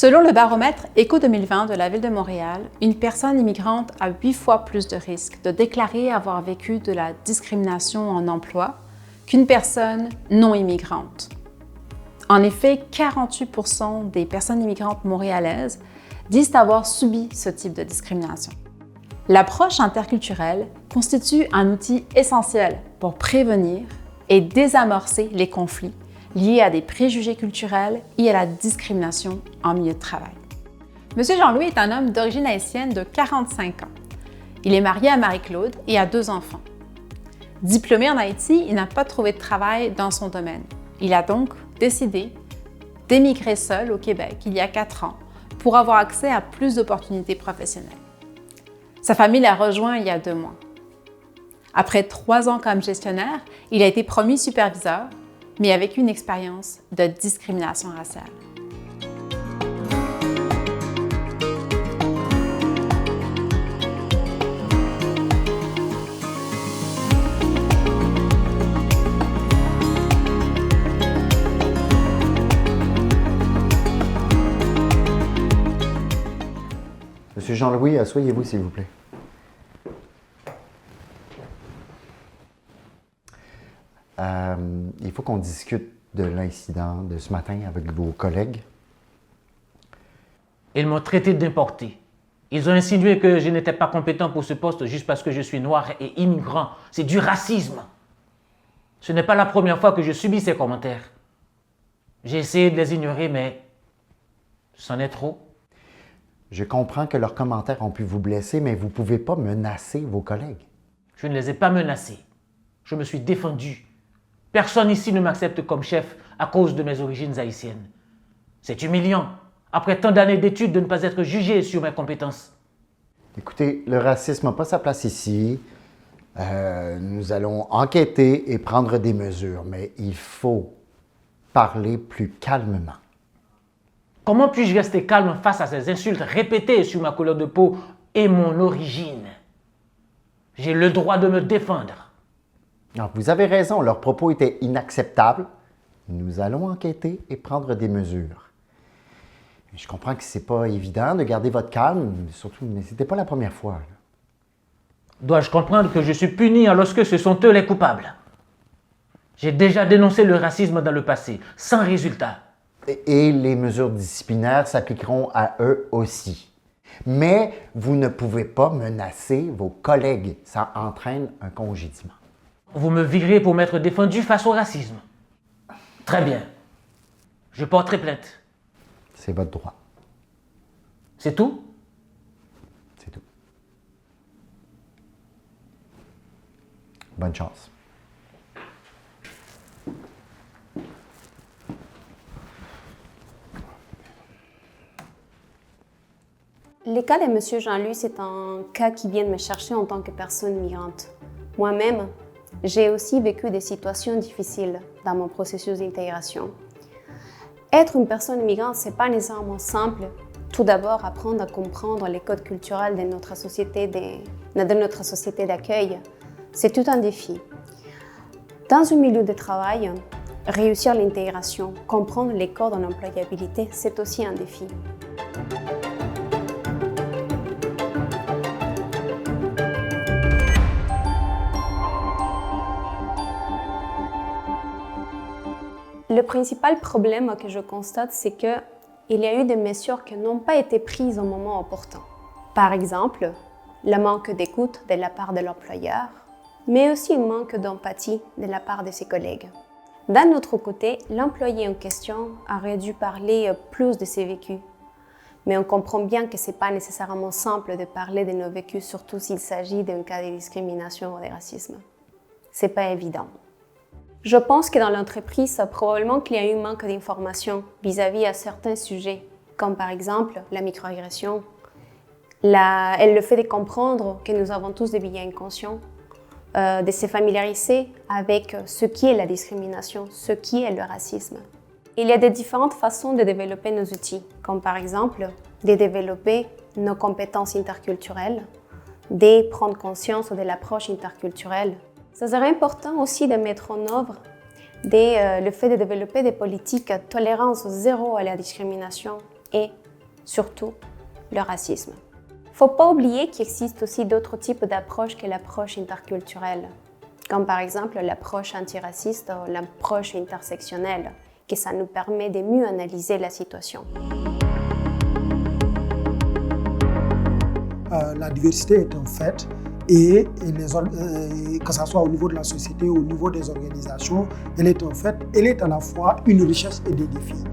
Selon le baromètre Éco 2020 de la Ville de Montréal, une personne immigrante a 8 fois plus de risques de déclarer avoir vécu de la discrimination en emploi qu'une personne non immigrante. En effet, 48% des personnes immigrantes montréalaises disent avoir subi ce type de discrimination. L'approche interculturelle constitue un outil essentiel pour prévenir et désamorcer les conflits liés à des préjugés culturels et à la discrimination en milieu de travail. M. Jean-Louis est un homme d'origine haïtienne de 45 ans. Il est marié à Marie-Claude et a 2 enfants. Diplômé en Haïti, il n'a pas trouvé de travail dans son domaine. Il a donc décidé d'émigrer seul au Québec il y a 4 ans pour avoir accès à plus d'opportunités professionnelles. Sa famille l'a rejoint il y a 2 mois. Après 3 ans comme gestionnaire, il a été promu superviseur, mais avec une expérience de discrimination raciale. Monsieur Jean-Louis, asseyez-vous s'il vous plaît. Il faut qu'on discute de l'incident de ce matin avec vos collègues. Ils m'ont traité d'importé. Ils ont insinué que je n'étais pas compétent pour ce poste juste parce que je suis noir et immigrant. C'est du racisme. Ce n'est pas la première fois que je subis ces commentaires. J'ai essayé de les ignorer, mais c'en est trop. Je comprends que leurs commentaires ont pu vous blesser, mais vous ne pouvez pas menacer vos collègues. Je ne les ai pas menacés. Je me suis défendu. Personne ici ne m'accepte comme chef à cause de mes origines haïtiennes. C'est humiliant, après tant d'années d'études, de ne pas être jugé sur mes compétences. Écoutez, le racisme n'a pas sa place ici. Nous allons enquêter et prendre des mesures, mais il faut parler plus calmement. Comment puis-je rester calme face à ces insultes répétées sur ma couleur de peau et mon origine? J'ai le droit de me défendre. Alors, vous avez raison, leurs propos étaient inacceptables. Nous allons enquêter et prendre des mesures. Je comprends que ce n'est pas évident de garder votre calme, surtout, mais ce n'était pas la première fois. Là. Dois-je comprendre que je suis puni lorsque ce sont eux les coupables? J'ai déjà dénoncé le racisme dans le passé, sans résultat. Et les mesures disciplinaires s'appliqueront à eux aussi. Mais vous ne pouvez pas menacer vos collègues. Ça entraîne un congédiement. Vous me virez pour m'être défendu face au racisme. Très bien. Je porterai plainte. C'est votre droit. C'est tout? C'est tout. Bonne chance. Le cas de M. Jean-Louis, c'est un cas qui vient de me chercher en tant que personne migrante. Moi-même, j'ai aussi vécu des situations difficiles dans mon processus d'intégration. Être une personne migrante, ce n'est pas nécessairement simple. Tout d'abord, apprendre à comprendre les codes culturels de notre société d'accueil, c'est tout un défi. Dans un milieu de travail, réussir l'intégration, comprendre les codes en employabilité, c'est aussi un défi. Le principal problème que je constate, c'est qu'il y a eu des mesures qui n'ont pas été prises au moment opportun. Par exemple, le manque d'écoute de la part de l'employeur, mais aussi un manque d'empathie de la part de ses collègues. D'un autre côté, l'employé en question aurait dû parler plus de ses vécus. Mais on comprend bien que ce n'est pas nécessairement simple de parler de nos vécus, surtout s'il s'agit d'un cas de discrimination ou de racisme. Ce n'est pas évident. Je pense que dans l'entreprise, probablement qu'il y a eu un manque d'informations vis-à-vis à certains sujets, comme par exemple la microagression, le fait de comprendre que nous avons tous des biais inconscients, de se familiariser avec ce qui est la discrimination, ce qui est le racisme. Il y a des différentes façons de développer nos outils, comme par exemple de développer nos compétences interculturelles, de prendre conscience de l'approche interculturelle. Ça serait important aussi de mettre en œuvre le fait de développer des politiques tolérance zéro à la discrimination et surtout le racisme. Il ne faut pas oublier qu'il existe aussi d'autres types d'approches que l'approche interculturelle, comme par exemple l'approche antiraciste ou l'approche intersectionnelle, que ça nous permet de mieux analyser la situation. La diversité est un fait et que ce soit au niveau de la société ou au niveau des organisations, elle est un fait, elle est à la fois une richesse et des défis.